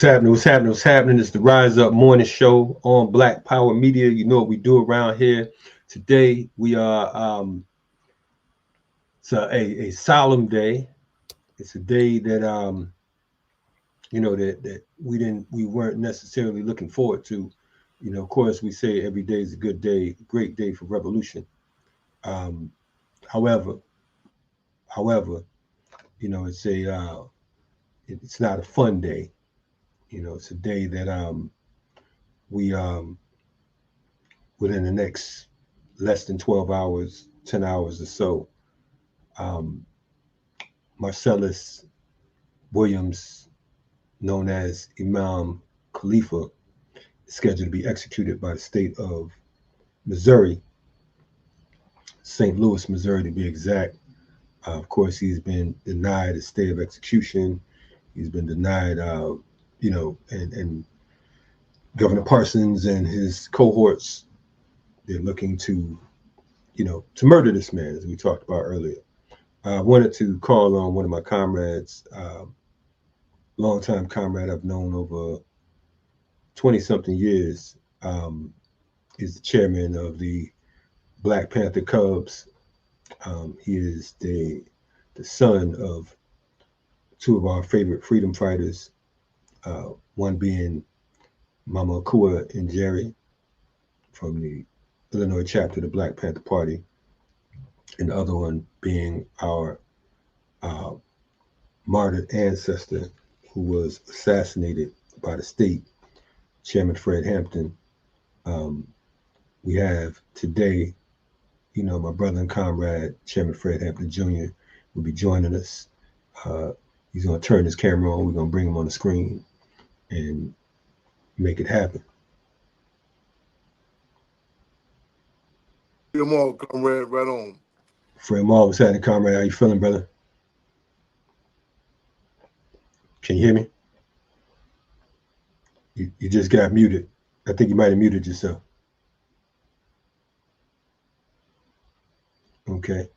What's happening? What's happening? What's happening? It's the Rise Up Morning Show on Black Power Media. You know what we do around here. Today we are it's a solemn day. It's a day that we weren't necessarily looking forward to. Of course, we say every day is a good day, a great day for revolution. Um, however, however, it's not a fun day. It's a day that we within the next less than 12 hours, 10 hours or so, um, Marcellus Williams, known as Imam Khalifa, is scheduled to be executed by the state of Missouri, St. Louis, Missouri to be exact. Of course, he's been denied a stay of execution. He's been denied, and Governor Parsons and his cohorts, they're looking to murder this man, as we talked about earlier. I wanted to call on one of my comrades, longtime comrade I've known over 20 something years. He's the chairman of the Black Panther Cubs. He is the son of two of our favorite freedom fighters, one being Mama Akua and Jerry from the Illinois chapter of the Black Panther Party, and the other one being our uh, martyred ancestor who was assassinated by the state, Chairman Fred Hampton. Um, we have today, my brother and comrade, Chairman Fred Hampton Jr., will be joining us. Uh, he's going to turn his camera on. We're going to bring him on the screen and make it happen. Come on, comrade, right on. Fred Maul, what's happening, comrade? How you feeling, brother? Can you hear me? You just got muted. I think you might have muted yourself. Okay.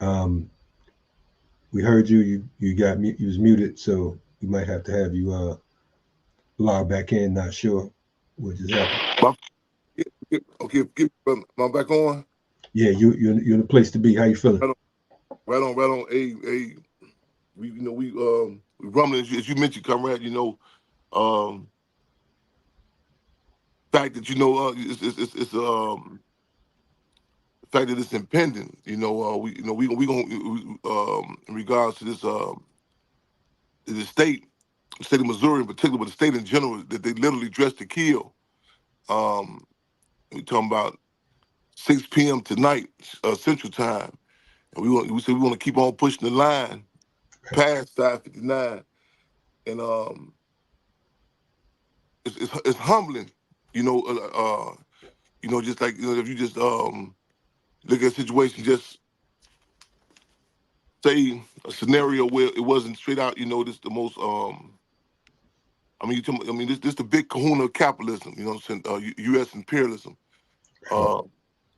Um, we heard you. You was muted, so we might have to have you log back in. Not sure what just happened. Okay, am I back on? Yeah, you're in the place to be. How you feeling? Right on. Hey, we rumbling as you mentioned, comrade. Fact that the fact that it's impending. We gonna in regards to the state of Missouri in particular, but the state in general, that they literally dressed to kill. Um, we talking about 6 p.m. tonight, Central Time, and we said we want to keep on pushing the line past 5:59, and it's humbling, you know. Just like if you just look at a situation, just say a scenario where it wasn't straight out, this the most this the big kahuna of capitalism, what I'm saying, U.S. imperialism. Uh,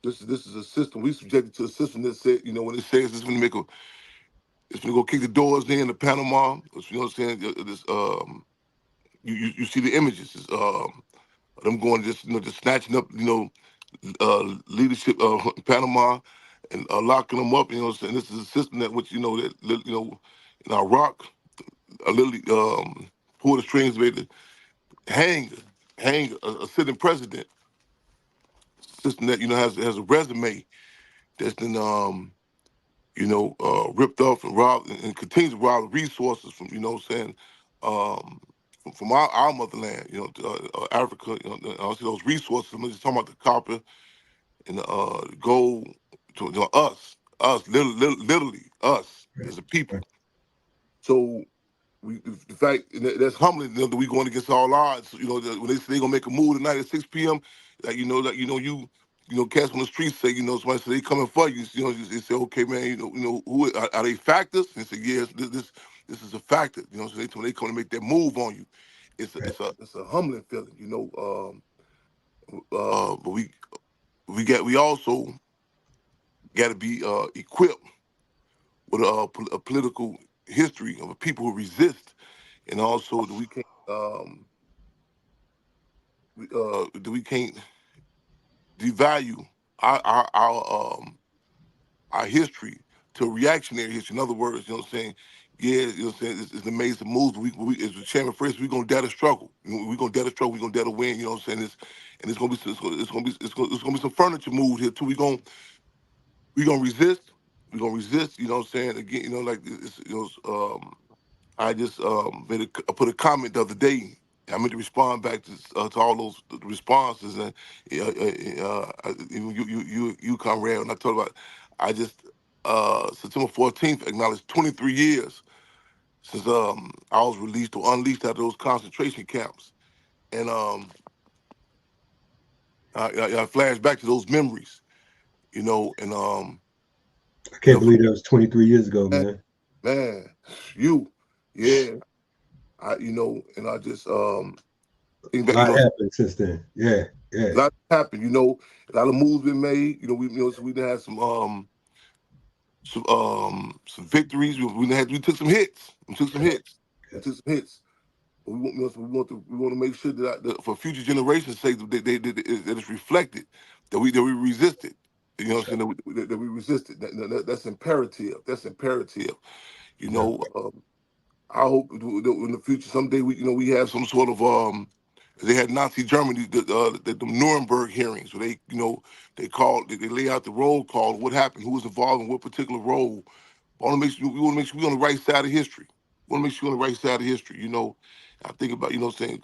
this is a system we subjected to a system that said, when it says it's going to it's going to go kick the doors in to Panama. You know what I'm saying? This you see the images. It's, them going just snatching up leadership in Panama and locking them up. You know what I'm saying? This is a system that which in Iraq, literally pull the strings, made to hang a sitting president. System that has a resume that's been ripped off and robbed and continues to rob resources from, what I'm saying, from our motherland, Africa, I see those resources. I'm just talking about the copper and the gold to literally us as a people. So the fact that's humbling, that we going against all odds. When they say they gonna make a move tonight at 6 p.m., cats on the streets say, somebody say they coming for you. They say, okay, man, who are they factors? And they say, yes, this is a factor. So they come to make that move on you. It's a humbling feeling, but we also got to be equipped with a political history of a people who resist, and also that we can't um, we can't devalue our our our um our history to reactionary history. In other words, you know what I'm saying? Yeah, you know what I'm saying? It's amazing moves. But we as the chairman first, we're gonna dare to struggle. We're gonna dare to struggle. We're gonna dare to win. You know what I'm saying? And it's gonna be it's gonna be some furniture moved here too. We gonna resist. We're gonna resist. You know what I'm saying? Again, you know, like I just I put a comment the other day. I meant to respond back to all those responses, and you Conrad, and I talked about. I just September 14th acknowledged 23 years since I was released or unleashed out of those concentration camps, and I flashed back to those memories, you know, and I you can't know, believe that was 23 years ago, man, man. man, you, yeah, you know, and I just think A back, you lot know. happened since then. Yeah, yeah, A lot happened, you know. A lot of moves been made. So we done had some victories. We took some hits. We took some hits. We yeah. took some hits. But we want to make sure that for future generations' sake that it's reflected that we resisted. You know what That's I'm right. saying? That we resisted. That's imperative. That's imperative. You Yeah, know. I hope that in the future someday we have some sort of they had Nazi Germany the Nuremberg hearings where they they lay out the roll call, what happened, who was involved in what particular role. We want to make sure we're on the right side of history. We want to make sure we're on the right side of history. I think about saying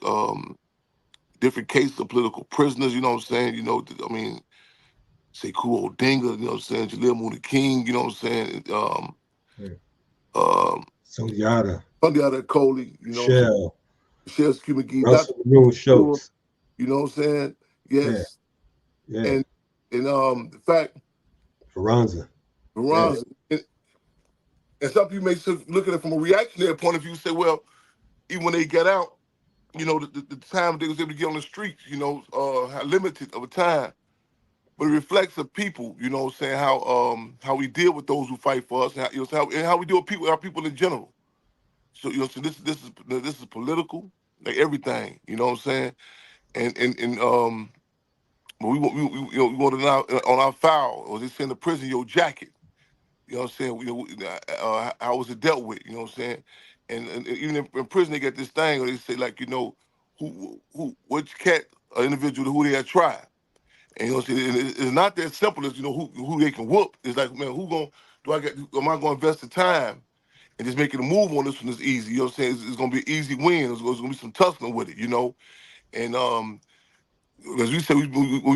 different cases of political prisoners. You know what I'm saying? I mean, say Kuo Dinga. You know what I'm saying? Jalil Mooney King. You know what I'm saying? yeah. Um, Sunyata, Sunday Coley. You know what I'm saying? Shell, Michelle Q McGee, Dr. Russell Maroon Sure, Schultz. you know what I'm saying? Yeah, Yes. yeah. And the fact Faranza. Yeah, Veronza and some people may look at it from a reactionary point of view, say, well, even when they get out, the time they was able to get on the streets, how limited of a time. But it reflects the people, you know what I'm saying, how we deal with those who fight for us, and how we deal with our people in general. So so this is political, like everything, you know what I'm saying? And but we want to now on our file, or they say in the prison, your jacket. You know what I'm saying? How was it dealt with? You know what I'm saying? And even in prison, they get this thing where they say like, which cat or individual who they had tried. And you know what I'm saying? And it's not that simple as who they can whoop. It's like, man, am I going to invest the time and just making a move on this one is easy? You know what I'm saying? It's going to be an easy win. It's going to be some tussling with it, And as we said, we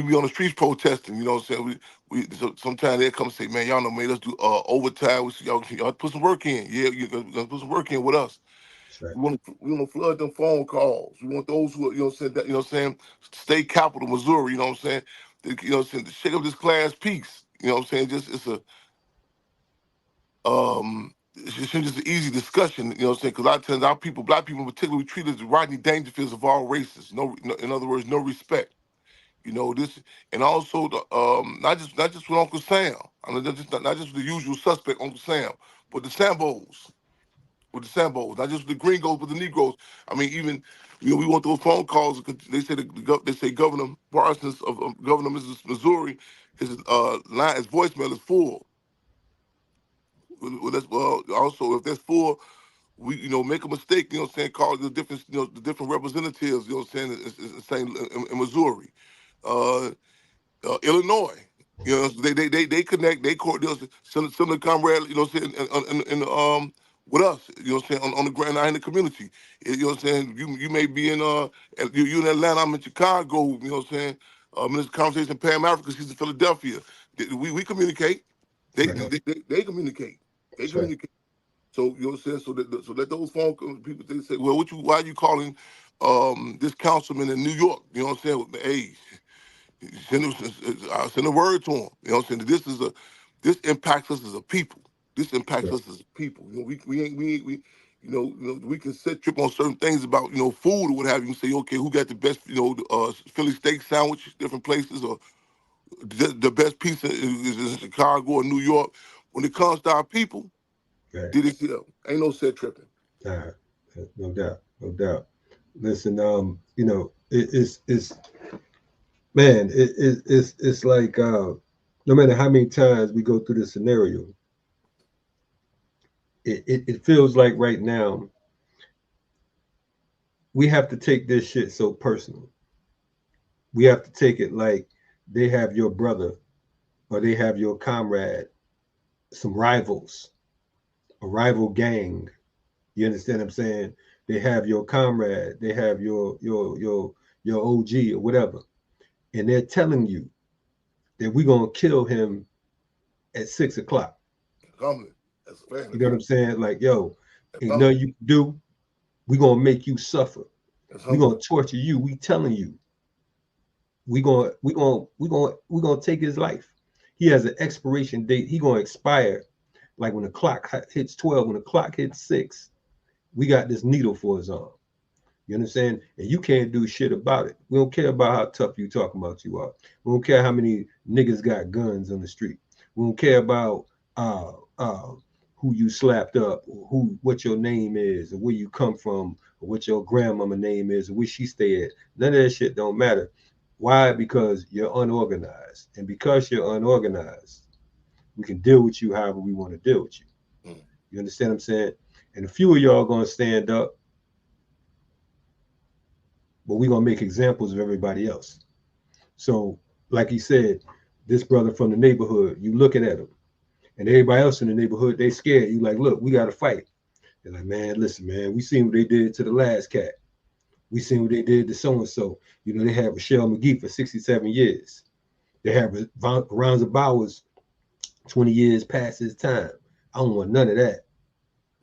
be on the streets protesting. You know what I'm saying? So sometimes they come and say, "Man, y'all know, man, let's do overtime. We see y'all put some work in. Yeah, you gotta put some work in with us. that's right. We want to flood them phone calls. We want those who you know what I'm saying, state capital, Missouri. You know what I'm saying? You know what I'm saying? To shake up this class peace. You know what I'm saying? Just it's just an easy discussion. You know what I'm saying? Because a lot of times our people, black people in particular, we treat as Rodney Dangerfields of all races. In other words, no respect. This, and also not just with Uncle Sam. I mean, not just the usual suspect, Uncle Sam, but the Sambos, not just the Gringos, but the Negroes. I mean, even we want those phone calls. They say they say Governor Parsons of Governor Missouri, his his voicemail is full. Well, also if that's full, we make a mistake. You know what I'm saying? Call the different representatives. You know what I'm saying? Saying in Missouri. Uh, Illinois. They connect. They court deals similar comrade. You know what I'm saying? With us. You know what I'm saying? On the ground out in the community. You know what I'm saying? You may be in you in Atlanta. I'm in Chicago. You know what I'm saying? In this conversation, Pam Africa. She's in Philadelphia. We communicate. They Right. they communicate. They That's right. communicate. So you know what I'm saying? So let those people they say, well, why are you calling this councilman in New York? You know what I'm saying? Hey, send a word to them. You know what I'm saying? This impacts us as a people. This impacts Right. us as a people. We we can set trip on certain things about food or what have you. And say, okay, who got the best Philly steak sandwich, different places, or the best pizza is in Chicago or New York. When it comes to our people, Right. did it ain't no set tripping. Nah, no doubt. No doubt. Listen, it's man, it's like no matter how many times we go through this scenario, it feels like right now we have to take this shit so personal. We have to take it like they have your brother or they have your comrade, some rivals, a rival gang. You understand what I'm saying? They have your comrade, they have your OG or whatever, and they're telling you that we're gonna kill him at 6 o'clock. Coming. That's a You family. know what I'm saying? Like, yo, That's ain't humble. nothing you can do. We're gonna make you suffer. That's We're humble. gonna torture you. We telling you, we gonna take his life. He has an expiration date. He gonna expire like when the clock hits 12, when the clock hits 6, we got this needle for his arm. You understand? And you can't do shit about it. We don't care about how tough you talking about you are. We don't care how many niggas got guns on the street. We don't care about uh uh who you slapped up, or who what your name is, or where you come from, or what your grandmama name is, or where she stay at. None of that shit don't matter. Why? Because you're unorganized. And because you're unorganized, we can deal with you however we want to deal with you. Mm. You understand what I'm saying? And a few of y'all gonna stand up, but we're gonna make examples of everybody else. So, like he said, this brother from the neighborhood, you looking at him, and everybody else in the neighborhood, they scared. You like, look, we got to fight. They're like, man, listen, man, we seen what they did to the last cat. We seen what they did to so and so. You know, they had Rochelle McGee for 67 years. They had Ronza Bowers 20 years past his time. I don't want none of that.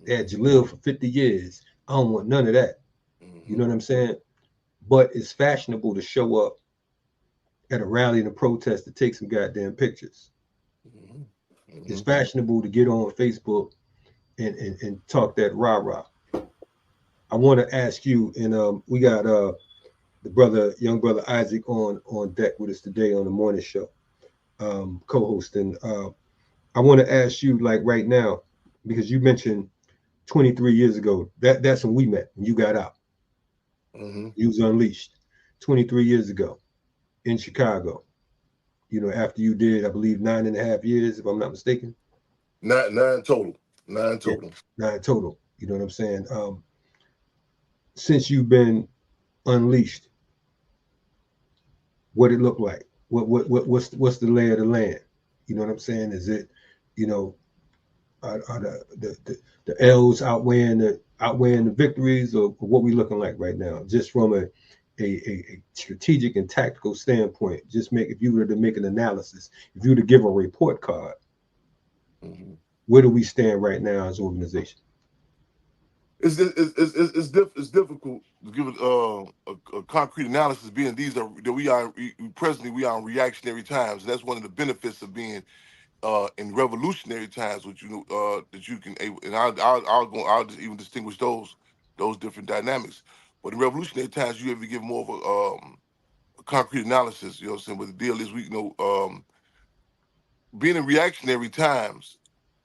They had Jalil for 50 years. I don't want none of that. You Mm-hmm. know what I'm saying? But it's fashionable to show up at a rally and a protest to take some goddamn pictures. Mm-hmm. It's Mm-hmm. fashionable to get on Facebook and talk that rah rah. I want to ask you, and we got the brother, young brother Isaac, on deck with us today on the morning show, co-hosting. I want to ask you, like right now, because you mentioned 23 years ago. That's when we met. When you got out, Mm-hmm. you was unleashed. 23 years ago in Chicago. You know, after you did, I believe 9.5 years, if I'm not mistaken. Nine total. Nine Yeah, total. 9 total. You know what I'm saying? Since you've been unleashed, what it look like? What's the lay of the land? You know what I'm saying? Is it, you know, are the L's outweighing the victories, or what we looking like right now? Just from a strategic and tactical standpoint, just make if you were to make an analysis, if you were to give a report card, Mm-hmm. where do we stand right now as an organization? It's difficult to give a concrete analysis. Being these are that presently we are in reactionary times. That's one of the benefits of being in revolutionary times, which that you can able, and I'll just even distinguish those different dynamics. But in revolutionary times, you have to give more of a concrete analysis. You know what I'm saying? But the deal is, being in reactionary times,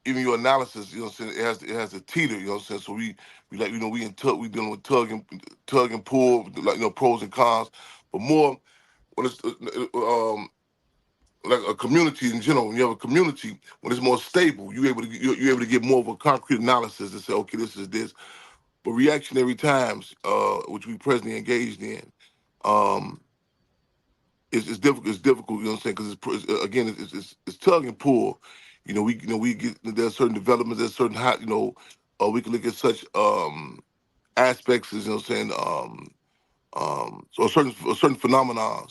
even your analysis, you know what I'm saying, it has a teeter, you know what I'm saying? So we like, we dealing with tug and pull, like, pros and cons, but more when it's like a community in general. When you have a community, when it's more stable, you're able to get more of a concrete analysis and say, okay, this is this. But reactionary times, which we presently engaged in, um, it's difficult. It's difficult. You know what I'm saying? Because again, it's tug and pull. We get there's certain developments. There's certain hot. We can look at such aspects as, what I'm saying. So a certain phenomena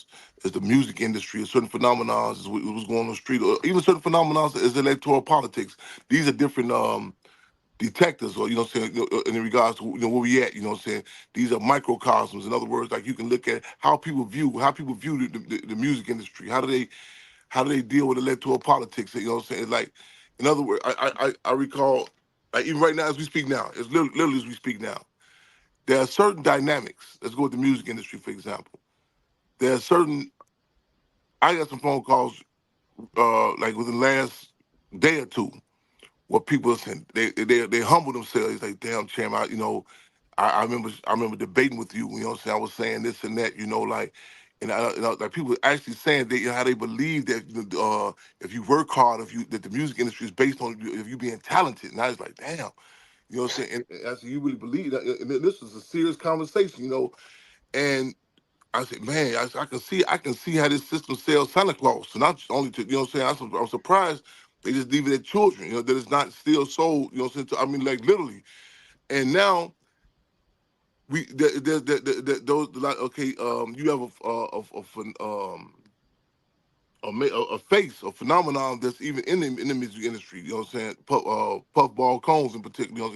is the music industry. A certain phenomena is what's going on the street. Or even certain phenomena is electoral politics. These are different detectors, or, what I'm saying, in regards to, where we at. You know what I'm saying? These are microcosms. In other words, like, you can look at how people view the music industry. How do they deal with electoral politics? You know what I'm saying? Like, in other words, I recall, like, even right now as we speak now, it's literally as we speak now, there are certain dynamics. Let's go with the music industry, for example. There are certain. I got some phone calls, like within the last day or two, where people are saying they humble themselves. Like, damn, champ, I remember debating with you. You know what I'm saying? I was saying this and that. Like people actually saying they how they believe that if you work hard, if you that the music industry is based on if you being talented. And I was like, damn. You know what I'm saying? And I said, you really believe that? And this was a serious conversation, And I said, man, I can see how this system sells Santa Claus. So not only to, what I'm saying? I'm surprised they just leave it at children, that it's not still sold, what I'm saying? I mean, like literally. And now those like okay, you have a face, a phenomenon that's even in the music industry. You know what I'm saying? Puffball cones in particular.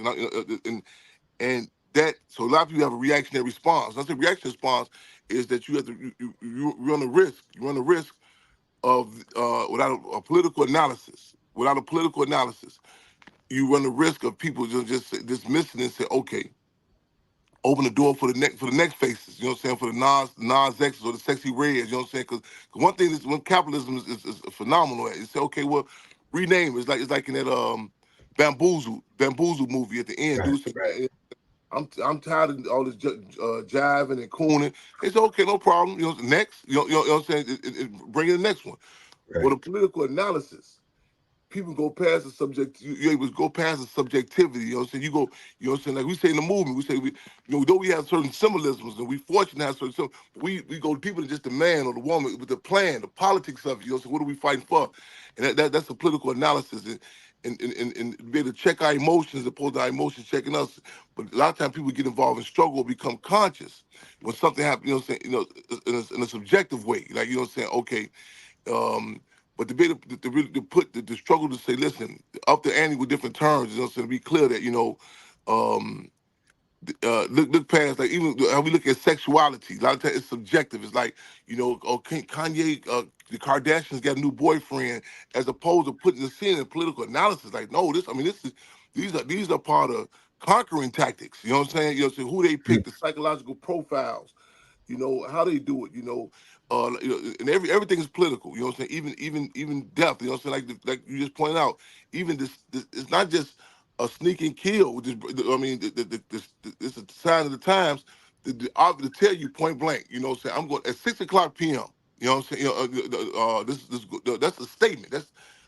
And that so a lot of people have a reactionary response. That's a reaction response is that you have to you run a risk. You run a risk of without a political analysis. Without a political analysis, you run the risk of people just dismissing and say, okay, open the door for the next faces. You know what I'm saying? For the Nas X's or the sexy reds. You know what I'm saying? Because one thing is when capitalism is phenomenal at, you say, okay, well, rename it. It's like in that bamboozle movie at the end. Right, Dude said, right, man, I'm tired of all this jiving and cooning. It's okay, no problem. Next, you know what I'm saying? Bring in the next one. right. Well, the political analysis people go past the subject. You able to go past the subjectivity. You know what I'm saying? You know what I'm saying? Like we say in the movement, we say though we have certain symbolisms and we fortunate to have certain we go deeper than just the man or the woman with the plan, the politics of it. You know, so what are we fighting for? And that's a political analysis and be able to check our emotions as opposed to our emotions checking us. But a lot of times people get involved in struggle, become conscious when something happens. You know what I'm saying? In a subjective way, like you know what I'm saying? Okay, um, but to be able to really to put the struggle to say, listen, up the ante with different terms, to be clear that um, look past like even how we look at sexuality. A lot of times it's subjective. It's like Kanye, the Kardashians got a new boyfriend, as opposed to putting the scene in political analysis. Like no, this is these are part of conquering tactics. You know what I'm saying? So who they Hmm. pick, the psychological profiles how they do it, and everything is political, you know what I'm saying? Even death, you know what I'm saying? Like you just pointed out, even this it's not just a sneak and kill, which is I mean, it's a sign of the times to tell you point blank, you know what I'm saying? I'm going at 6 o'clock p.m. You know what I'm saying? That's a statement.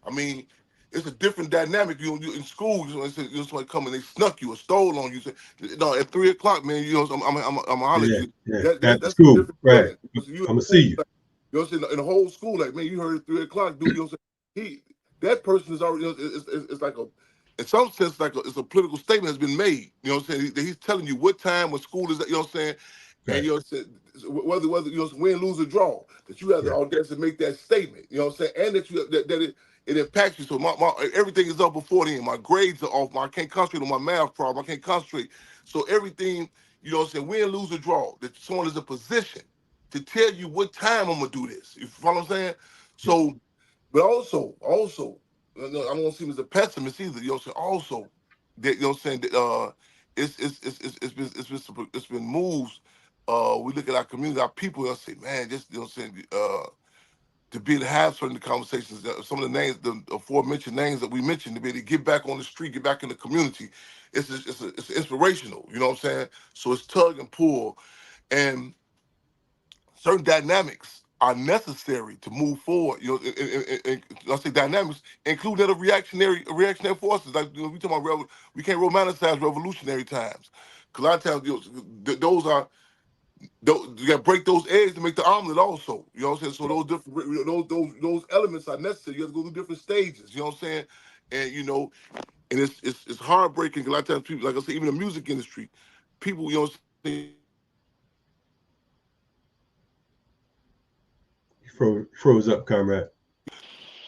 I mean, it's a different dynamic. You in school, somebody come and they snuck you or stole on you. Say, no, at 3 o'clock, man. I'm holler at Yeah, you. yeah. After That's a school, different right? feeling. So you in I'm gonna see school, you. like, in the whole school, like, man, you heard at 3 o'clock, dude. You know what I'm saying? That person is already. It's like in some sense, it's a political statement has been made. You know what I'm saying? He's telling you what time, what school is that. You know what I'm saying? And Right, whether win, lose, or draw, that you have the right. audacity to make that statement. You know what I'm saying? And that it impacts you. So my everything is up before then. My grades are off. I can't concentrate on my math problem. I can't concentrate. So everything, you know what I'm saying, win, lose, or draw, that someone is in a position to tell you what time I'm gonna do this. You follow what I'm saying? Yeah. So, but also, I don't want to seem as a pessimist either. You know what I'm saying? Also, that you know what I'm saying that it's been moves. We look at our community, our people, and say, man, just you know what I'm saying. To be able to have certain conversations, some of the names, the aforementioned names that we mentioned, to be able to get back on the street, get back in the community, it's inspirational. You know what I'm saying? So it's tug and pull, and certain dynamics are necessary to move forward. I say dynamics, including that of reactionary forces. Like we talk about, we can't romanticize revolutionary times. Because a lot of times, those are you got to break those eggs to make the omelet. Also, you know what I'm saying. So those different those elements are necessary. You have to go through different stages. You know what I'm saying. And and it's heartbreaking. A lot of times, people, like I say, even the music industry, people, you know what I'm saying, You froze up, comrade.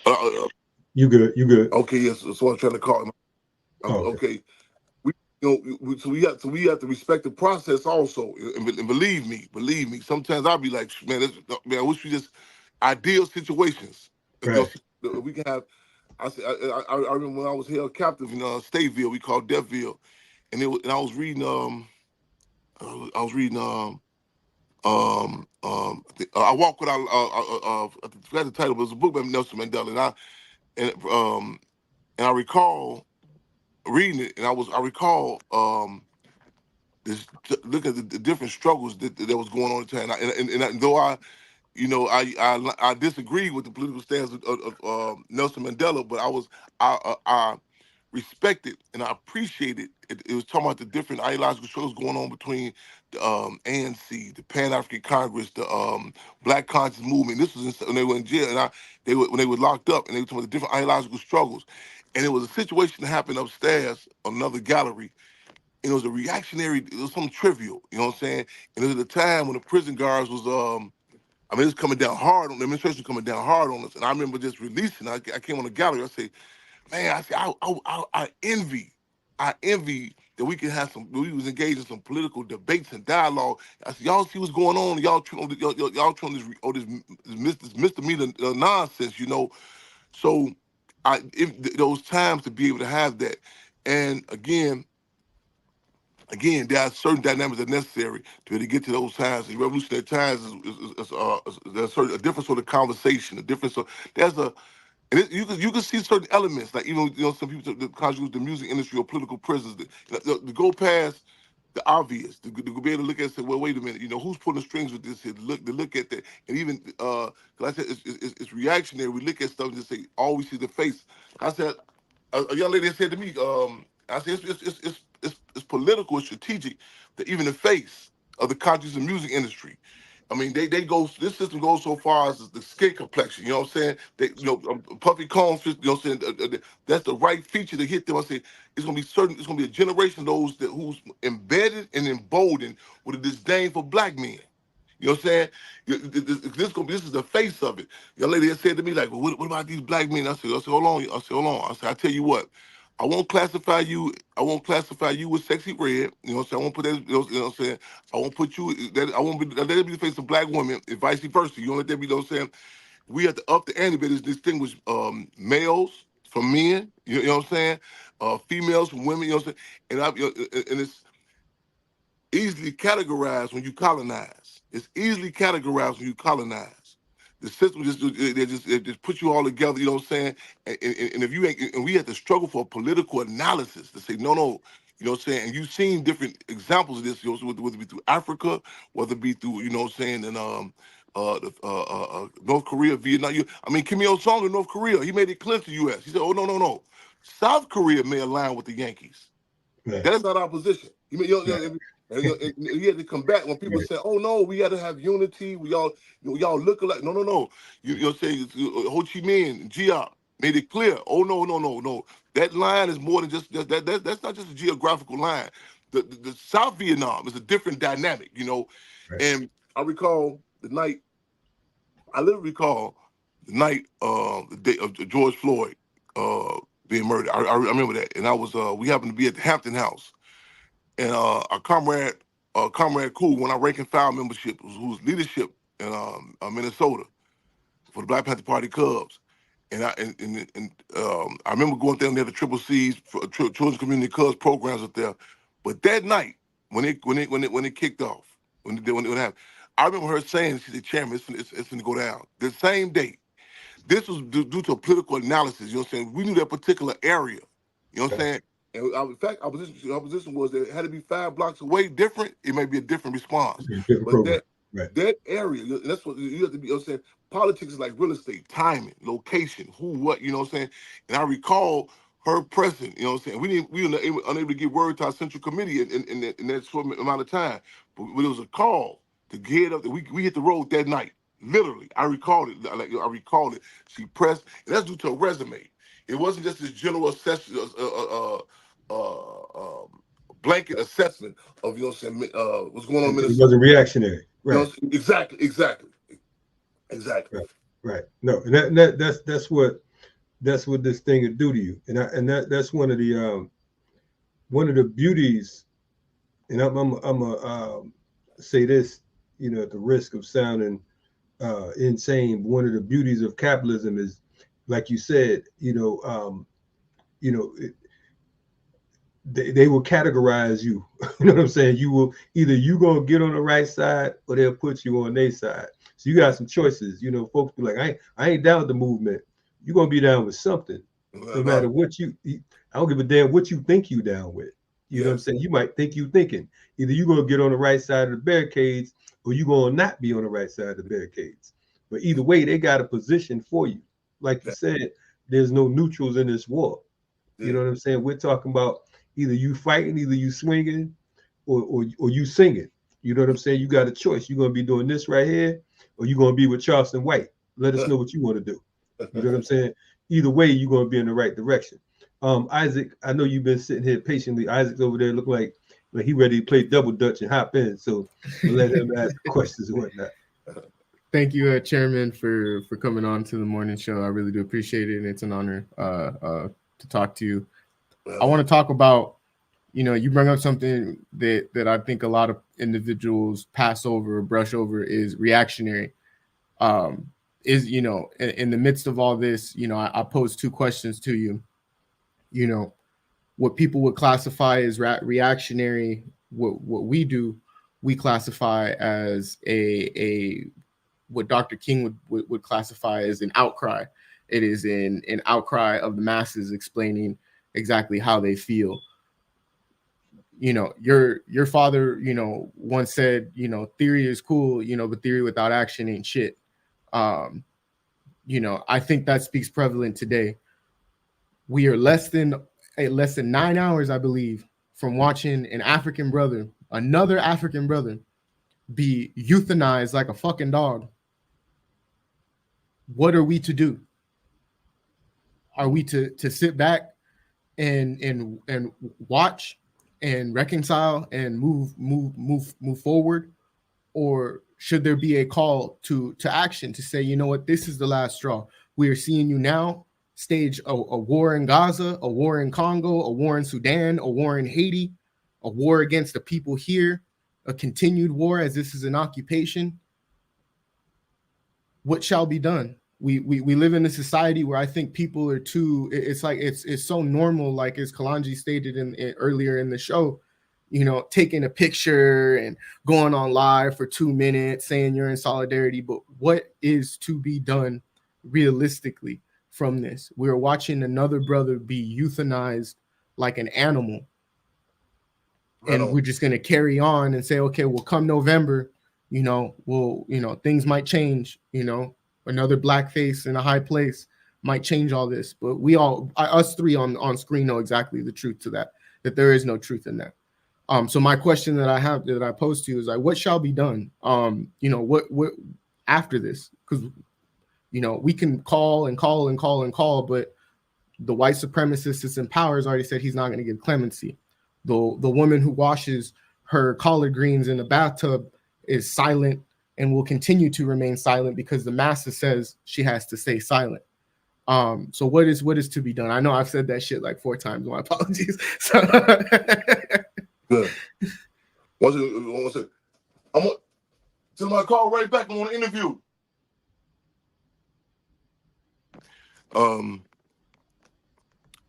okay, You good? You good? yes. So I'm trying to call him. Oh, okay. Okay. We, so we have to respect the process also, and believe me. Sometimes I'll be like, man, man, I wish we just ideal situations. Right. We can have. I remember when I was held captive in Stateville, we called Deathville, and I was reading I walk without I forgot the title, but it was a book by Nelson Mandela, and I recall reading it, and I recall look at the different struggles that was going on at the time. And though I disagree with the political stance of Nelson Mandela, but I respected and I appreciated it. It was talking about the different ideological struggles going on between the ANC, the Pan African Congress, the Black Conscious Movement. This was when they were in jail, and when they were locked up, and they were talking about the different ideological struggles. And it was a situation that happened upstairs on another gallery. And it was a reactionary. It was something trivial, you know what I'm saying? And it was a time when the prison guards was I mean, it's coming down hard on the administration, coming down hard on us. And I remember just releasing. I came on the gallery. I say, man, I envy that we can have some. We was engaged in some political debates and dialogue. I said, y'all see what's going on? Y'all trying this misdemeanor nonsense, you know. So those times to be able to have that, and again, there are certain dynamics that are necessary to be able to get to those times. And revolutionary times there's a different sort of conversation, a different sort. You can see certain elements, like even some people that contribute to the music industry or political prisons, to go past the obvious, to be able to look at and say, well, wait a minute, who's pulling the strings with this here? To look at that, and even like I said, it's reactionary. We look at stuff and just say, all we see the face. I said, a young lady said to me, I said, it's political, it's strategic, that even the face of the conscious and music industry. I mean, they go. This system goes so far as the skin complexion. You know what I'm saying? Puffy combs. You know what I'm saying? That's the right feature to hit them. I say it's gonna be certain. It's gonna be a generation of those who's embedded and emboldened with a disdain for black men. You know what I'm saying? This is the face of it. Young lady had said to me, like, well, what about these black men? I said, hold on. I said, I tell you what. I won't classify you. I won't classify you with sexy red. You know what I'm saying? I won't put that. You know what I'm saying? I won't put you. I won't be. Let it be the face of black women, and vice versa. You don't let that be. You know what I'm saying? We have to up the ante, but distinguish males from men. You know what I'm saying? Females from women. You know what I'm saying? And it's easily categorized when you colonize. It's easily categorized when you colonize. The system just put you all together, you know what I'm saying? And if you ain't, and we had to struggle for a political analysis to say, no, you know what I'm saying? And you've seen different examples of this, whether it be through Africa, whether it be through, you know what I'm saying, in North Korea, Vietnam. I mean, Kim Il-sung in North Korea, he made it clear to the U.S. He said, oh, no. South Korea may align with the Yankees. Right. That is not our position. And he had to combat when people say, "Oh no, we got to have unity. We all look alike." No. You'll say Ho Chi Minh, Gia made it clear. Oh no. That line is more than just that. That's not just a geographical line. The South Vietnam is a different dynamic, Right. And I recall the night. I literally recall the night, the day of George Floyd being murdered. I remember that, and I was we happened to be at the Hampton house. And our comrade Cool, when our rank and file membership, who's leadership in Minnesota for the Black Panther Party Cubs, and I remember going there and they had the Triple C's for Children's Community Cubs programs up there. But that night, when it kicked off, when it happened, I remember her saying, she said, "Chairman, it's going to go down." The same day. This was due to a political analysis. You know what I'm saying? We knew that particular area. You know what I'm saying? And in fact, our position was that it had to be 5 blocks away. Different, it may be a different response. Different But program. that area, that's what you have to be. You know what I'm saying? Politics is like real estate, timing, location, who, what. You know what I'm saying? And I recall her pressing. You know what I'm saying? We were unable to get word to our central committee in that short amount of time. But there was a call to get up. We hit the road that night. Literally, I recalled it. I recalled it. She pressed, and that's due to a resume. It wasn't just this general assessment, blanket assessment of what's going on in It Minnesota. wasn't reactionary. Right. Exactly. Right. No, and that's what this thing will do to you, and that's one of the beauties. And I'm a say this, at the risk of sounding insane. But one of the beauties of capitalism is, like you said, they will categorize you. You know what I'm saying? You gonna get on the right side, or they'll put you on their side. So you got some choices. Folks be like, I ain't down with the movement. You're gonna be down with something, no matter what I don't give a damn what you think you down with. You know what I'm saying? You might think you thinking either you're gonna get on the right side of the barricades or you're gonna not be on the right side of the barricades. But either way, they got a position for you. Like you said, there's no neutrals in this war. You know what I'm saying? We're talking about either you fighting, either you swinging, or you singing. You know what I'm saying? You got a choice. You're gonna be doing this right here, or you're gonna be with Charleston White. Let us know what you want to do. You know what I'm saying? Either way, you're gonna be in the right direction. Isaac, I know you've been sitting here patiently. Isaac's over there look like he ready to play double dutch and hop in. So we'll let him ask questions and whatnot. Thank you, Chairman, for coming on to the morning show. I really do appreciate it, and it's an honor to talk to you. I want to talk about, you bring up something that I think a lot of individuals pass over or brush over is reactionary. Is in the midst of all this, I pose two questions to you. What people would classify as reactionary, what we do, we classify as a what Dr. King would classify as an outcry. It is an outcry of the masses explaining exactly how they feel. Your father, once said, theory is cool, but theory without action ain't shit. I think that speaks prevalent today. We are less than 9 hours, I believe, from watching another African brother, be euthanized like a fucking dog. What are we to do? Are we to sit back and watch and reconcile and move forward, or should there be a call to action to say, you know what, this is the last straw? We are seeing you now stage a war in Gaza, a war in Congo, a war in Sudan, a war in Haiti, a war against the people here, a continued war as this is an occupation. What shall be done? We live in a society where I think people are too. It's like it's so normal, like as Kalanji stated earlier in the show, taking a picture and going on live for 2 minutes saying you're in solidarity. But what is to be done realistically from this? We're watching another brother be euthanized like an animal, and we're just going to carry on and say, okay, well, come November, things might change. Another black face in a high place might change all this. But us three on screen know exactly the truth to that there is no truth in that. So my question that I pose to you is like, what shall be done? What after this? Because we can call, but the white supremacist that's in power has already said he's not going to give clemency. The woman who washes her collard greens in the bathtub is silent and will continue to remain silent because the master says she has to stay silent. So what is to be done? I know I've said that shit like 4 times. My apologies. So good. One second. I'm gonna send my call right back. I'm on an interview. I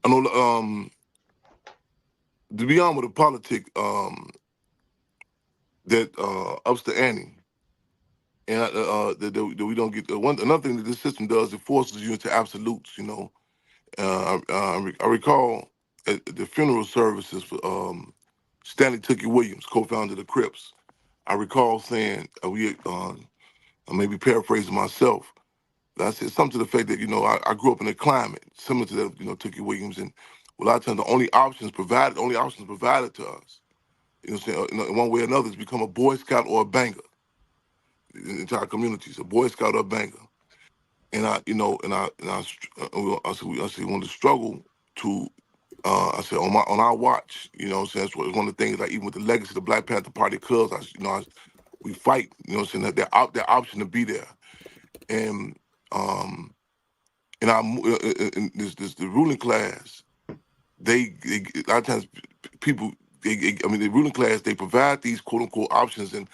know. To be honest with the politic, that ups the ante, and that we don't get another thing that this system does. It forces you into absolutes. I recall at the funeral services for Stanley Tookie Williams, co-founder of the Crips. I recall saying I may be paraphrasing myself. I said something to the effect that I grew up in a climate similar to that Tookie Williams, and a lot of times the only options provided to us, in one way or another, is become a Boy Scout or a banker. In entire communities, a Boy Scout or a banker, and I said we want to struggle to. I said on our watch, that's one of the things. Like even with the legacy of the Black Panther Party, cause we fight, saying that their option to be there, and the ruling class, they a lot of times people, the ruling class, they provide these quote unquote options, and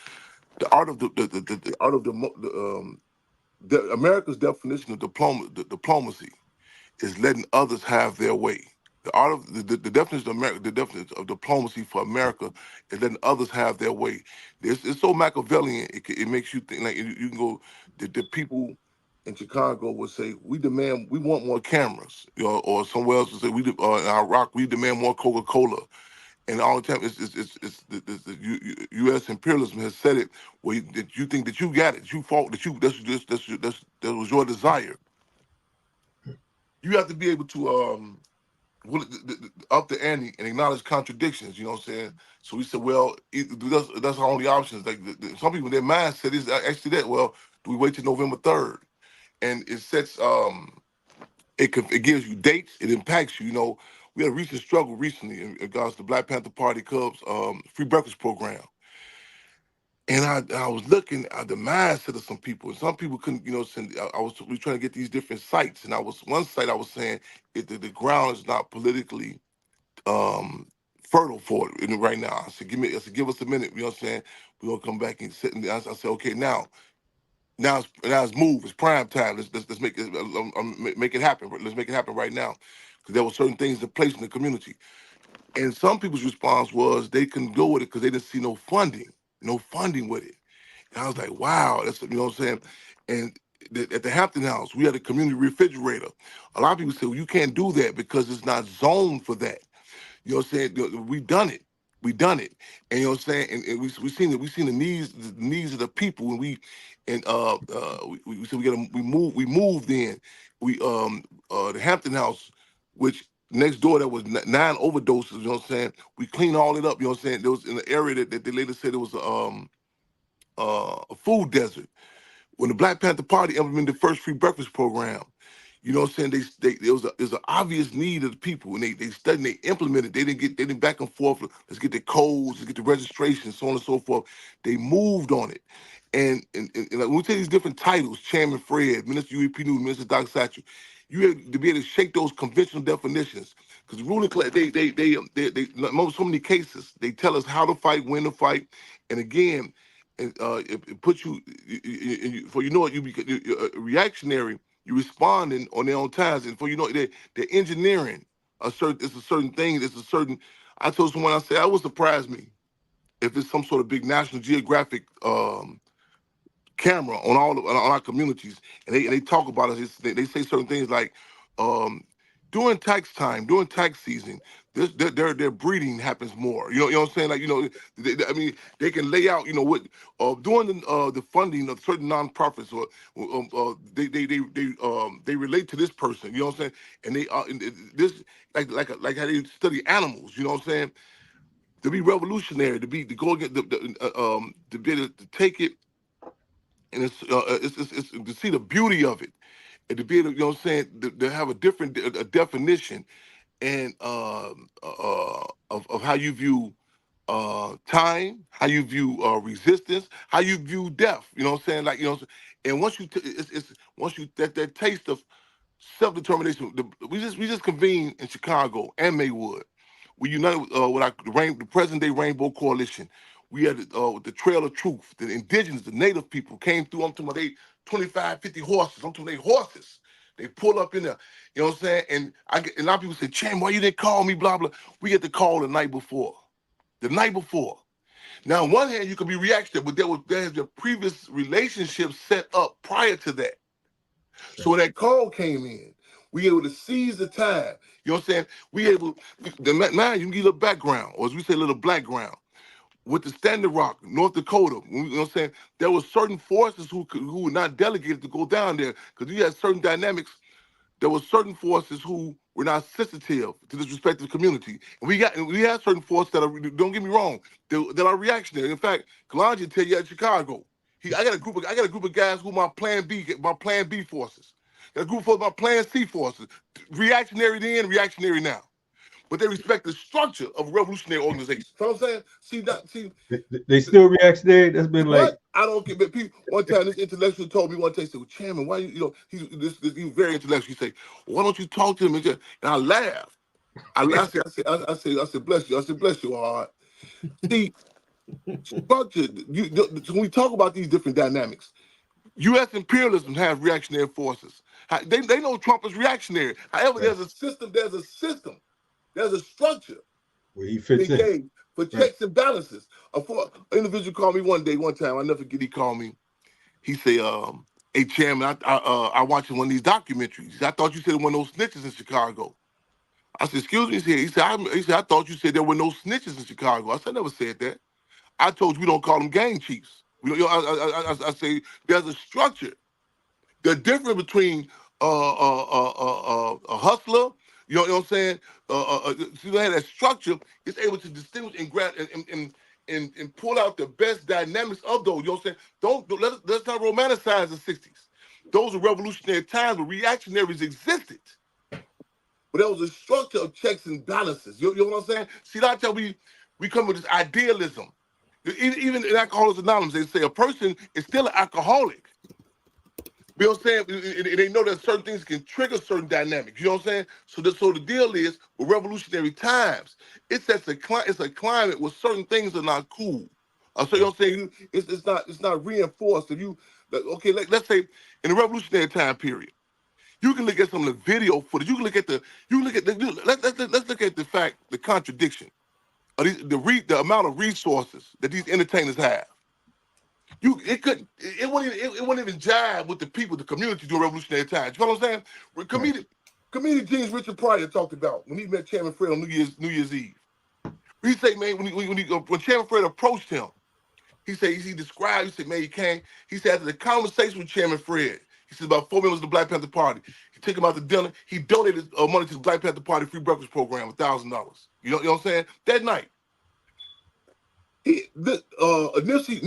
the art of the America's definition of diplomacy is letting others have their way. The art of the definition of America, the definition of diplomacy for America is letting others have their way. It's so Machiavellian. It makes you think like you can go. The people in Chicago would say, we want more cameras, or somewhere else would say, in Iraq, we demand more Coca-Cola. And all the time, it's the U.S. imperialism has said it, where that you think that you got it, you fought, that you that was your desire. You have to be able to up the ante and acknowledge contradictions. You know what I'm saying? So we said, well, that's our only options. Like some people, their mindset is actually that. Well, do we wait till November 3rd? And it sets it gives you dates, it impacts you. You know, we had a recent struggle recently in regards to the Black Panther Party Cubs free breakfast program. And I was looking at the mindset of some people, and some people couldn't, you know, send. We were trying to get these different sites, and one site I was saying the ground is not politically fertile for it right now. I said, give us a minute. You know what I'm saying? We're gonna come back and sit. And I said, okay, now it's move. It's prime time. Let's make it make it happen. Let's make it happen right now, because there were certain things in place in the community. And some people's response was they couldn't go with it because they didn't see no funding with it. And I was like, wow, that's, you know what I'm saying? And at the Hampton House, we had a community refrigerator. A lot of people say, well, you can't do that because it's not zoned for that. You know what I'm saying? We done it. We done it. And you know what I'm saying? And we seen it. We seen the needs of the people, and we said we moved in. We the Hampton House, which next door there was 9 overdoses. You know what I'm saying? We cleaned all it up. You know what I'm saying? There was in the area that they later said it was a food desert. When the Black Panther Party implemented the first free breakfast program, you know what I'm saying? There's an obvious need of the people, and they studied, they implemented. They didn't back and forth. Let's get the codes, let's get the registration, so on and so forth. They moved on it, and like when we take these different titles, Chairman Fred, Minister UEP News, Minister Doc Satchel, you have to be able to shake those conventional definitions, because the ruling class, so many cases, they tell us how to fight, when to fight, and again, and it puts for you know it, you're reactionary. You responding on their own times, and for you know they're engineering it's a certain thing. It's a certain. I told someone, I said, that would surprise me if it's some sort of big National Geographic camera on our communities, and they talk about us. They say certain things like um, during tax time, during tax season, their breeding happens more. You know what I'm saying? Like, you know, I mean, they can lay out, you know, what during the funding of certain nonprofits, or they relate to this person. You know what I'm saying? And this like how they study animals. You know what I'm saying? To be revolutionary, to go against to be able to take it, and it's to see the beauty of it, and to be able, you know what I'm saying, to have a different definition, and of how you view time, how you view resistance, how you view death. You know what I'm saying? Like, you know, and once it's once you that taste of self-determination. We just convened in Chicago and Maywood. We united with the present day Rainbow Coalition. We had the Trail of Truth. The indigenous, the native people came through. I'm talking about they 25, 50 horses. I'm talking about they horses. They pull up in there. You know what I'm saying? And a lot of people say, Chan, why you didn't call me? Blah blah. We get the call the night before. The night before. Now, on one hand, you could be reactionary, but there's a previous relationship set up prior to that. So when that call came in, we able to seize the time. You know what I'm saying? Now you can get a little background, or as we say, a little background. With the Standard Rock, North Dakota, you know what I'm saying? There were certain forces who were not delegated to go down there, because you had certain dynamics. There were certain forces who were not sensitive to this respective community. And we had certain forces that are, don't get me wrong, that are reactionary. In fact, Kalonji tell you at Chicago, I got a group of guys who my Plan B forces. Got a group of my Plan C forces, reactionary then, reactionary now. But they respect the structure of a revolutionary organization. You know what I'm saying? They still reactionary. That's been like, What? I don't get. But people, one time, this intellectual told me one time, he said, well, Chairman, why you know, he's very intellectual. He said, why don't you talk to him? And I laughed. I said, bless you. I said, bless you, all right. See, structure, so when we talk about these different dynamics, U.S. imperialism has reactionary forces. They know Trump is reactionary. However, right, there's a structure where he fits they in. gave for checks and balances. An individual called me one time, I never forget, he called me. He said, hey, Chairman, I watched one of these documentaries. I thought you said one of those snitches in Chicago. I said, excuse me. He said, I thought you said there were no snitches in Chicago. I said, I never said that. I told you we don't call them gang chiefs. I say there's a structure. The difference between a hustler, you know what I'm saying? So you have that structure, it's able to distinguish and grab and pull out the best dynamics of those. You know what I'm saying? Let's not romanticize the 60s. Those are revolutionary times where reactionaries existed. But there was a structure of checks and balances. You know what I'm saying? See, that's how we come with this idealism. Even in Alcoholics Anonymous, they say a person is still an alcoholic. You know what I'm saying? And they know that certain things can trigger certain dynamics. You know what I'm saying? So the deal is with revolutionary times, it's a climate where certain things are not cool. So you know what I'm saying? It's not reinforced. If you okay, let's say in the revolutionary time period, you can look at some of the video footage. You can look at let's look at the contradiction of the amount of resources that these entertainers have. It wouldn't even jive with the people, the community during revolutionary times. You know what I'm saying? Comedian James Richard Pryor talked about when he met Chairman Fred on New Year's Eve. He said, man, when Chairman Fred approached him, he said, man, he came. He said, after the conversation with Chairman Fred, he said about 4 members of the Black Panther Party. He took him out to dinner. He donated money to the Black Panther Party free breakfast program, $1,000. You know what I'm saying? That night, Nipsey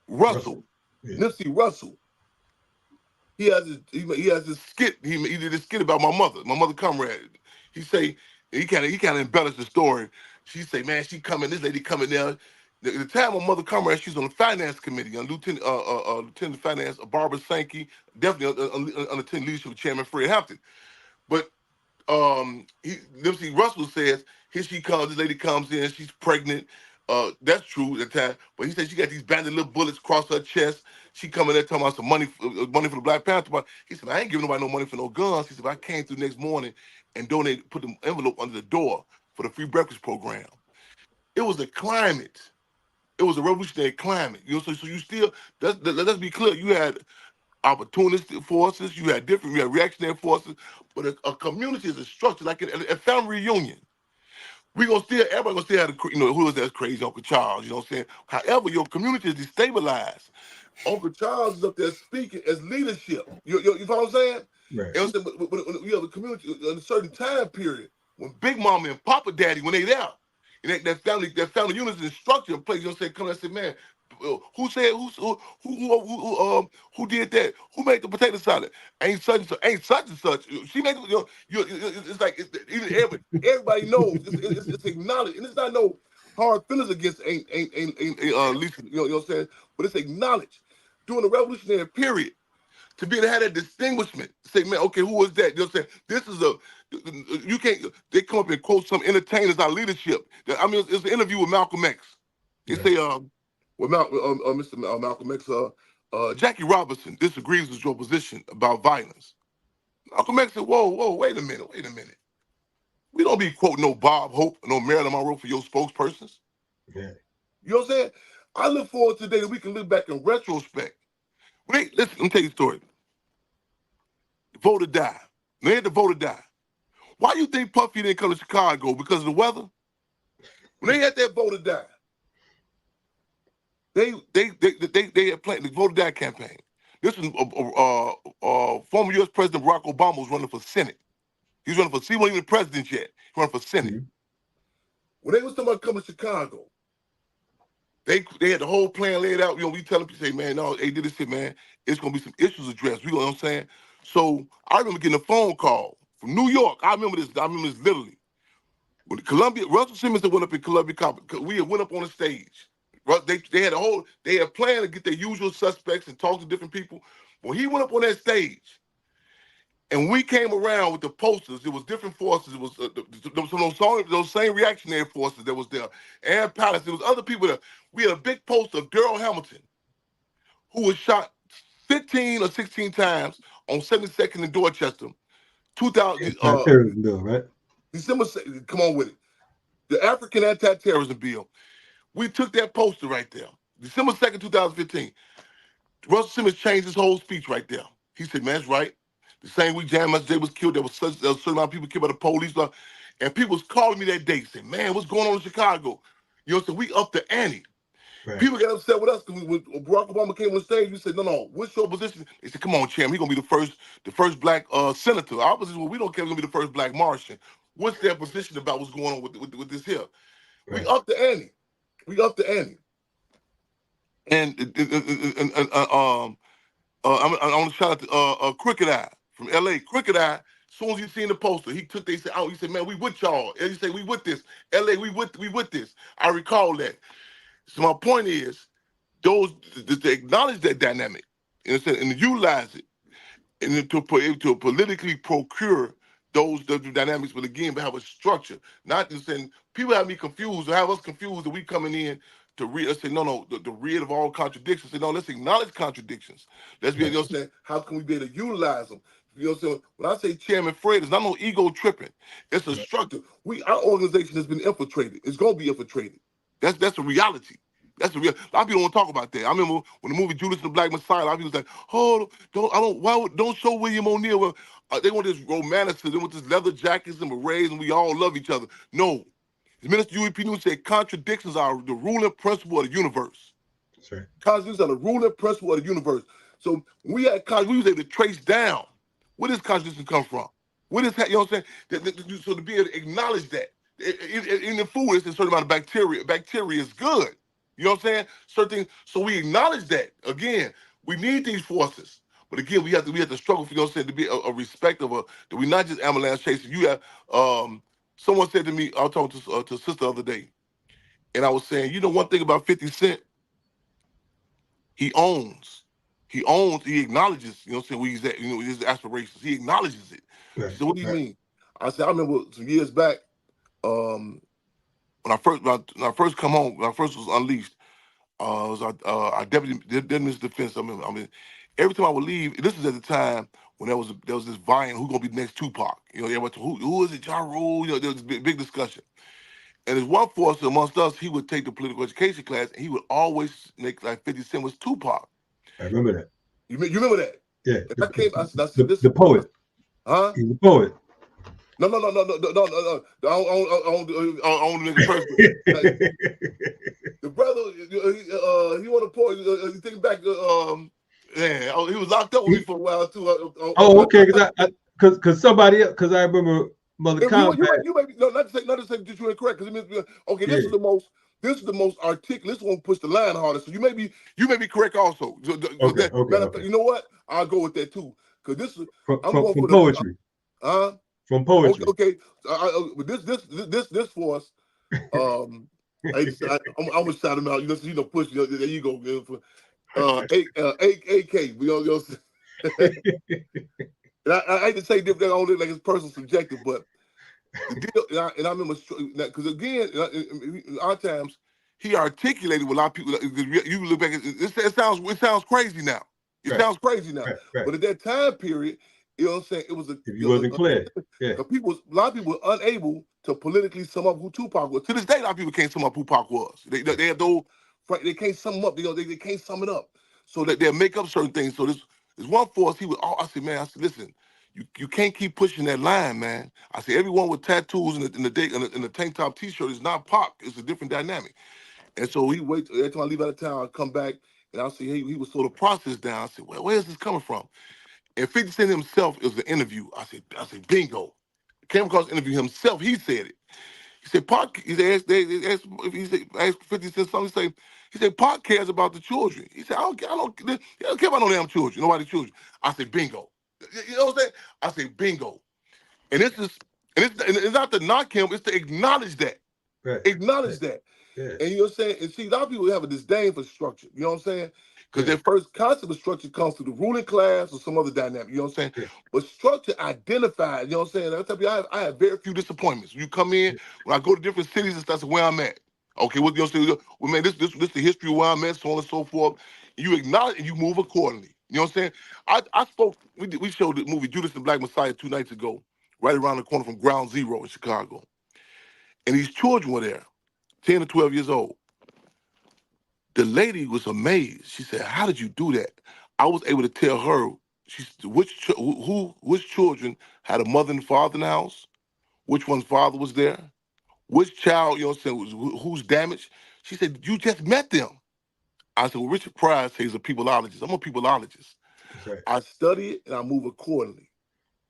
Russell. Yeah. Nipsey Russell. He has this skit. He did a skit about my mother comrade. He kind of embellished the story. She say, man, this lady coming there. The time my mother comrade, she's on the finance committee, on Lieutenant of Finance, Barbara Sankey, definitely under the leadership of Chairman Fred Hampton. But Nipsey Russell says, here she comes, this lady comes in, she's pregnant. That's true at the time, but he said she got these banded little bullets across her chest. She coming there talking about some money for the Black Panther Party. He said, I ain't giving nobody no money for no guns. He said, I came through next morning and put the envelope under the door for the free breakfast program. It was a climate. It was a revolutionary climate. You know, so you still, let's be clear, you had opportunistic forces, you had reactionary forces, but a community is a structure, like a family reunion. Everybody gonna still have who is that crazy Uncle Charles, you know what I'm saying? However, your community is destabilized. Uncle Charles is up there speaking as leadership. You know what I'm saying? Right. You know what I'm saying? But you have a community in a certain time period when Big Mama and Papa Daddy, when they there, and that family unit is in structure in place, you know what I'm saying? Come and say, man, who did that? Who made the potato salad? Ain't such and such. She made it. It's like everybody knows. It's acknowledged, and it's not no hard feelings against ain't Lisa. You know what I'm saying? But it's acknowledged during the revolutionary period to be able to have that distinguishment. Say, man, okay, who was that? You know what I'm saying? This is you can't. They come up and quote some entertainers, our leadership. I mean, it's an interview with Malcolm X. They say, Mr. Malcolm X, Jackie Robinson disagrees with your position about violence. Malcolm X said, whoa, wait a minute. We don't be quoting no Bob Hope, no Marilyn Monroe for your spokespersons. Yeah. You know what I'm saying? I look forward to the day that we can look back in retrospect. Listen, let me tell you a story. The voter died. They had the voter die. Why you think Puffy didn't come to Chicago? Because of the weather? When they had that voter die, they had planned the voter die campaign. This was former U.S. President Barack Obama was running for Senate. He was running for, he wasn't even president yet. He was running for Senate. Mm-hmm. When they was talking about coming to Chicago, they had the whole plan laid out. You know, we tell them, say, man, no, they did this shit, man. It's gonna be some issues addressed. You know what I'm saying? So I remember getting a phone call from New York. I remember this literally. When Russell Simmons went up in Columbia, we went up on the stage. They had planned to get their usual suspects and talk to different people. When he went up on that stage, and we came around with the posters, it was different forces. It was those same reactionary forces that was there. Ann Palace, there was other people there. We had a big poster of Daryl Hamilton, who was shot 15 or 16 times on 72nd and Dorchester. 2000. Anti-terrorism bill, right? December. Come on with it. The African Anti-Terrorism Bill. We took that poster right there. December 2nd, 2015. Russell Simmons changed his whole speech right there. He said, man, that's right. The same week Jan Master Jay was killed, there was a certain amount of people killed by the police. And people was calling me that day saying, man, what's going on in Chicago? You know what I'm saying? We up the ante. Right. People get upset with us because when Barack Obama came on the stage, we said, no, what's your position? They said, come on, Chairman, he's gonna be the first black senator. Our position, well, we don't care, he's gonna be the first black Martian. What's their position about what's going on with this here? Right. We up the ante. We up the ante. And I want to shout out to Crooked Eye from LA. Crooked Eye, as soon as he seen the poster, they said, oh, he said, man, we with y'all. And he said, we with this. LA, we with this. I recall that. So my point is, those to acknowledge that dynamic and utilize it, and to politically procure those dynamics, but again, have a structure. Not just saying people have me confused or have us confused that we coming in to say no, the rid of all contradictions. Say no, let's acknowledge contradictions. Let's be, you know what I'm saying, how can we be able to utilize them? You know what I'm saying? When I say Chairman Fred, it's not no ego tripping. It's a structure. Our organization has been infiltrated. It's gonna be infiltrated. That's a reality. That's a real. A lot of people don't talk about that. I remember when the movie Judas and the Black Messiah, a lot of people was like, "Oh, don't show William O'Neill." Well, they want this romanticism with this leather jackets and berets, and we all love each other. No, as Minister U.E.P. Newton said, contradictions are the ruling principle of the universe. That's right. Contradictions are the ruling principle of the universe. So we was able to trace down where does contradiction come from. What is that? You know what I'm saying? So to be able to acknowledge that in the food, it's a certain amount of bacteria. Bacteria is good. You know what I'm saying? Certain things. So we acknowledge that. Again, we need these forces. But again, we have to struggle for, you know what I'm saying, to be a respect of that we're not just ambulance chasing. You have someone said to me, I was talking to a sister the other day, and I was saying, you know, one thing about 50 Cent, he acknowledges, you know what I'm saying, where he's at, you know, his aspirations. He acknowledges it. Right. She said, what do you mean? I said, I remember some years back, when I first come home, when I first was unleashed, was our deputy minister of defense. I mean, every time I would leave, this is at the time when there was this vying who gonna be the next Tupac. You know, everybody, who is it, Ja Rule? You know, there was a big discussion. And there's one force amongst us. He would take the political education class, and he would always make like 50 Cent was Tupac. I remember that. You remember that? Yeah. And I said, this the poet. Huh? He's a poet. No. I don't nigga person. The brother, he want to point. You think back, yeah, he was locked up with me for a while too. Okay, because somebody else, because I remember Mother Combat. You may be, not to say that you're incorrect. Because okay, this is the most articulate. This one push the line harder. So you may be correct also. Okay. You know what? I'll go with that too. Because this is from poetry. From poetry. Okay. But this force. I'm gonna shout him out. You know, push. There you go. AK. You know. And I hate to say different, only like it's personal subjective, but the deal. And I remember because again, in our times, he articulated with a lot of people. You look back, it sounds crazy now. It sounds crazy now. Right. But at that time period, you know what I'm saying, it was wasn't clear. Yeah. A lot of people were unable to politically sum up who Tupac was. To this day, a lot of people can't sum up who Tupac was. They have those, they can't sum him up. They can't sum it up. So that they'll make up certain things. So there's one force. I said, man, listen, you can't keep pushing that line, man. I said, everyone with tattoos in the tank top T-shirt is not Pac. It's a different dynamic. And so he wait every time I leave out of town, I come back and I see he was sort of processed down. I said, well, where is this coming from? And 50 Cent himself, it was an interview. I said, bingo. Came across the interview himself. He said it. He said, Pac. He said, asked 50 Cent something. He said, Pac cares about the children. He said, he don't care about no damn children. Nobody's children. I said, bingo. You know what I'm saying? I said, bingo. And it's not to knock him. It's to acknowledge that. Right. Acknowledge that. Yeah. And you know what I'm saying? And see, a lot of people have a disdain for structure. You know what I'm saying? Because their first concept of structure comes through the ruling class or some other dynamic. You know what I'm saying? Yeah. But structure identified, you know what I'm saying? I tell you, I have very few disappointments. You come in, when I go to different cities and that's where I'm at. Okay, what you know what I'm saying? Well, man, this the history of where I'm at, so on and so forth. You acknowledge and you move accordingly. You know what I'm saying? I spoke, we showed the movie Judas and the Black Messiah 2 nights ago, right around the corner from Ground Zero in Chicago. And these children were there, 10 or 12 years old. The lady was amazed. She said, how did you do that? I was able to tell her which children had a mother and father in the house, which one's father was there, which child, you know what I'm saying, who's damaged. She said, you just met them. I said, well, Richard Pryor says he's a peopleologist. I'm a peopleologist. That's right. I study it and I move accordingly.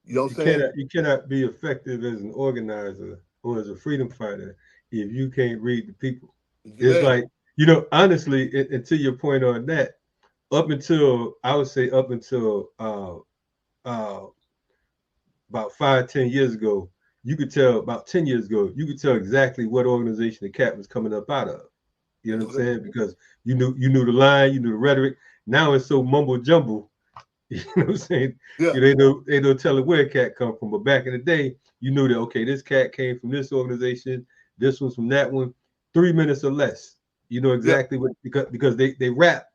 You know what I'm saying? You cannot be effective as an organizer or as a freedom fighter if you can't read the people. It's like, you know, honestly, and to your point on that, up until about 5-10 years ago, you could tell about 10 years ago, you could tell exactly what organization the cat was coming up out of. You know what I'm saying? Because you knew the line, you knew the rhetoric. Now it's so mumble jumble. You know what I'm saying? Yeah. They don't tell it where a cat come from. But back in the day, you knew that, okay, this cat came from this organization, this one's from that one, 3 minutes or less. You know exactly what, because they rap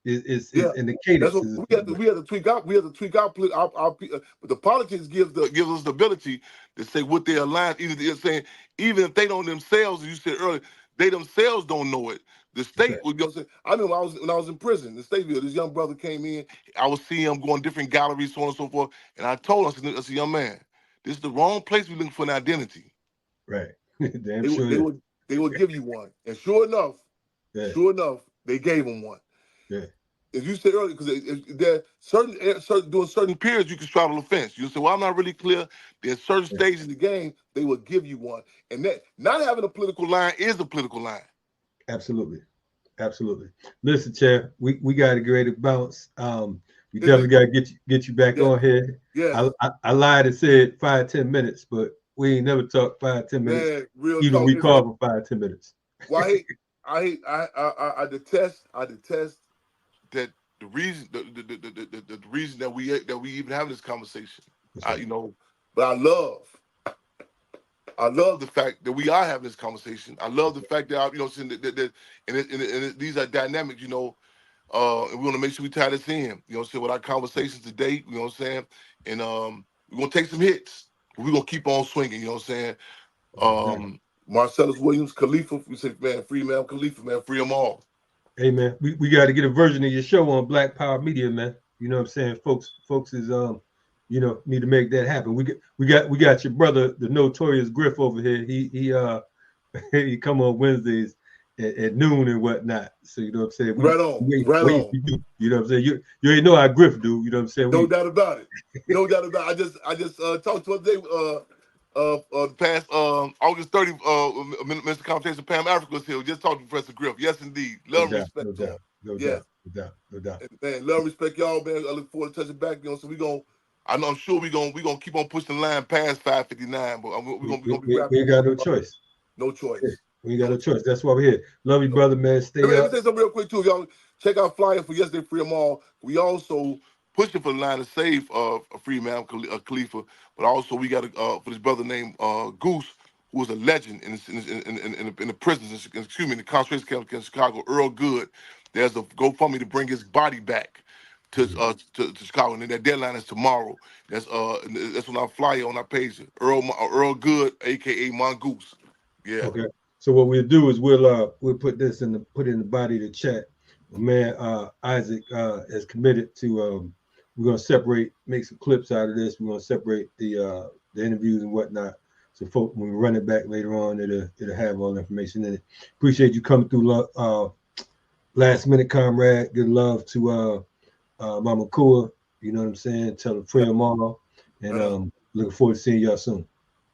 is in the cadence. That's what we have to tweak out. We have to tweak out. But the politics gives us the ability to say what they align. Even if they don't themselves, as you said earlier, they themselves don't know it. The state would go say, I remember when I was in prison, the state this young brother came in. I would see him going different galleries, so on and so forth. And I told him, I said, young man, this is the wrong place we're looking for an identity. Right. They would give you one. And sure enough, they gave him one. Yeah. As you said earlier, because there during certain periods you can straddle the fence. You say, well, I'm not really clear. There's certain stages of the game, they will give you one. And that not having a political line is a political line. Absolutely. Listen, Chair, we got to get ready to bounce. We definitely got to get you back on here. Yeah. I lied and said 5-10 minutes, but we ain't never talked 5-10 minutes. Real even talk, we call for 5-10 minutes. Well, I detest that the reason the reason that we even have this conversation. You know, but I love the fact that we are having this conversation. I love the fact that, you know, and these are dynamics, you know, and we want to make sure we tie this in, you know, with our conversations today, you know what I'm saying? And we're going to take some hits, but we're going to keep on swinging, you know what I'm saying? Marcellus Williams, Khalifah, we say, man, free man, Khalifah, man, free them all. Hey, man, we got to get a version of your show on Black Power Media, man. You know what I'm saying? Folks is, you know, need to make that happen. We got your brother, the notorious Griff over here. He come on Wednesdays at noon and whatnot. So you know what I'm saying? Right on. You know what I'm saying? You already know how Griff do. You know what I'm saying? No doubt about it. No doubt about it. I just talked to him today. Past August 30, Mr. Conversation, Pam Africa was here. We just talked to Professor Griff. Yes, indeed. Love and respect to him. No doubt. And, man, love and respect y'all, man. I look forward to touching back. You know, so I'm sure we're gonna keep on pushing the line past 5:59, but we're gonna be we ain't got no choice. No choice. We ain't got no choice. That's why we're here. Love you, brother, man. Stay up. Let me say something real quick too, y'all. Check out flyer for Yesterday Free Them All. We also pushing for the line to save a free man, Khalifa, but also we got for this brother named Goose, who was a legend in the prisons, in the concentration camp in Chicago. Earl Good. There's a GoFundMe to bring his body back to Chicago, and that deadline is tomorrow. That's on our flyer on our page. Earl Good, aka Mongoose. Yeah. Okay. So what we'll do is we'll put this in the body of the chat. Man, Isaac has committed to we're gonna make some clips out of this. We're gonna separate the interviews and whatnot. So folk, when we run it back later on, it'll have all the information in it. Appreciate you coming through, last minute, comrade. Good love to Mama Kua. You know what I'm saying? Tell her free them all, and looking forward to seeing y'all soon.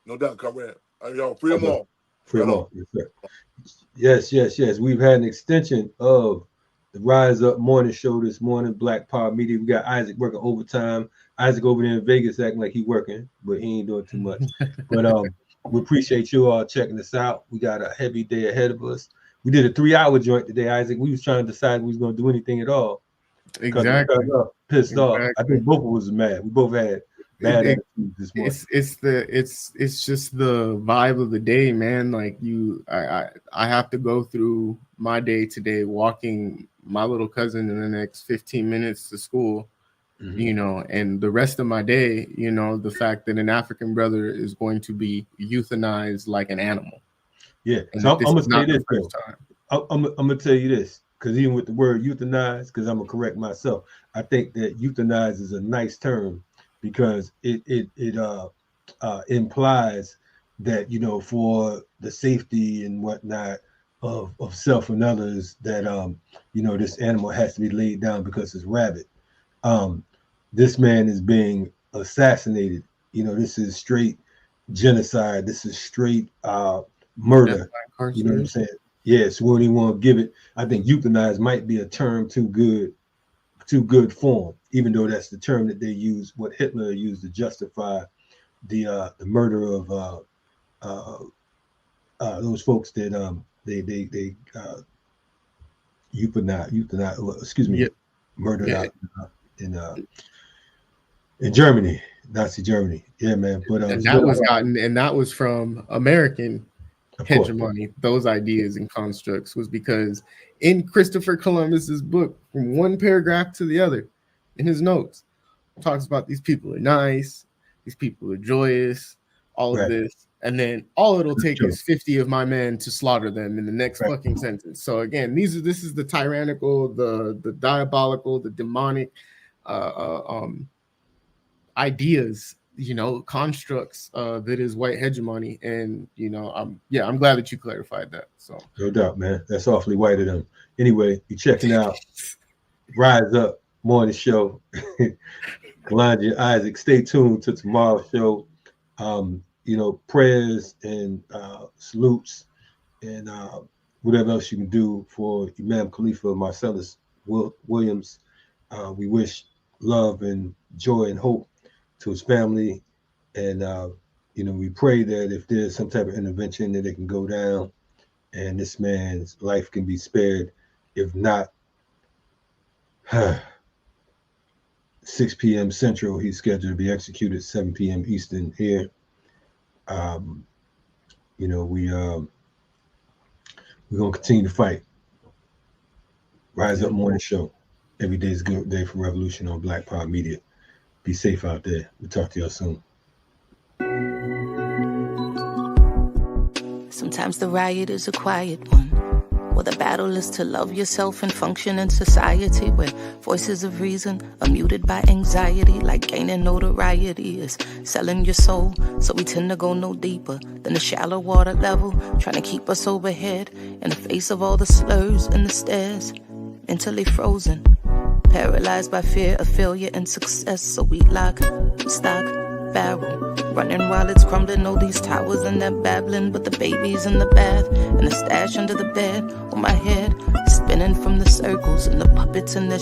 No doubt, comrade. Y'all free them all. Free them all. Yes, yes. We've had an extension of the Rise Up Morning Show this morning, Black Power Media. We got Isaac working overtime. Isaac over there in Vegas acting like he working, but he ain't doing too much. But we appreciate you all checking us out. We got a heavy day ahead of us. We did a 3-hour joint today, Isaac. We was trying to decide we was going to do anything at all. Exactly. Pissed off. I think both of us was mad. We both had bad attitudes this morning. It's just the vibe of the day, man. Like I have to go through my day today walking my little cousin in the next 15 minutes to school, you know, and the rest of my day, you know, the fact that an African brother is going to be euthanized like an animal. Yeah. So I'm gonna say this though. I'm gonna tell you this. because even with the word euthanize, because I'm gonna correct myself, I think that euthanize is a nice term because it implies that, you know, for the safety and whatnot of self and others, that you know, this animal has to be laid down because it's rabid. This man is being assassinated. You know, this is straight genocide. This is straight murder. You know what I'm saying? Yes, we don't even want to give it. I think euthanize might be a term too good form, even though that's the term that they use, what Hitler used to justify the murder of those folks that they euthanize, excuse me, murdered out in Germany, Nazi Germany. Yeah, man. But and that was from American hegemony. Those ideas and constructs was because in Christopher Columbus's book, from one paragraph to the other, in his notes, talks about these people are nice, these people are joyous, all of this, and then all it'll take is 50 of my men to slaughter them in the next fucking sentence. So again, this is the tyrannical, the diabolical, the demonic ideas, you know, constructs that is white hegemony. And you know, I'm glad that you clarified that. So no doubt, man, that's awfully white of them. Anyway, you're checking out Rise Up Morning Show. Kalonji Isaac, stay tuned to tomorrow's show. You know, prayers and salutes and whatever else you can do for Imam Khalifa Marcellus Williams. We wish love and joy and hope to his family, and you know, we pray that if there's some type of intervention, that it can go down and this man's life can be spared. If not, 6 p.m. Central, he's scheduled to be executed 7 p.m. Eastern here. You know, we're gonna continue to fight. Rise Up Morning Show. Every day is a good day for revolution on Black Power Media. Be safe out there. We'll talk to y'all soon. Sometimes the riot is a quiet one. Well, the battle is to love yourself and function in society where voices of reason are muted by anxiety, like gaining notoriety is selling your soul. So we tend to go no deeper than the shallow water level, trying to keep us overhead in the face of all the slurs and the stares, mentally frozen, paralyzed by fear of failure and success. So we lock, stock, barrel, running while it's crumbling. All these towers and they're babbling, but the baby's in the bath and the stash under the bed on my head, spinning from the circles and the puppets in the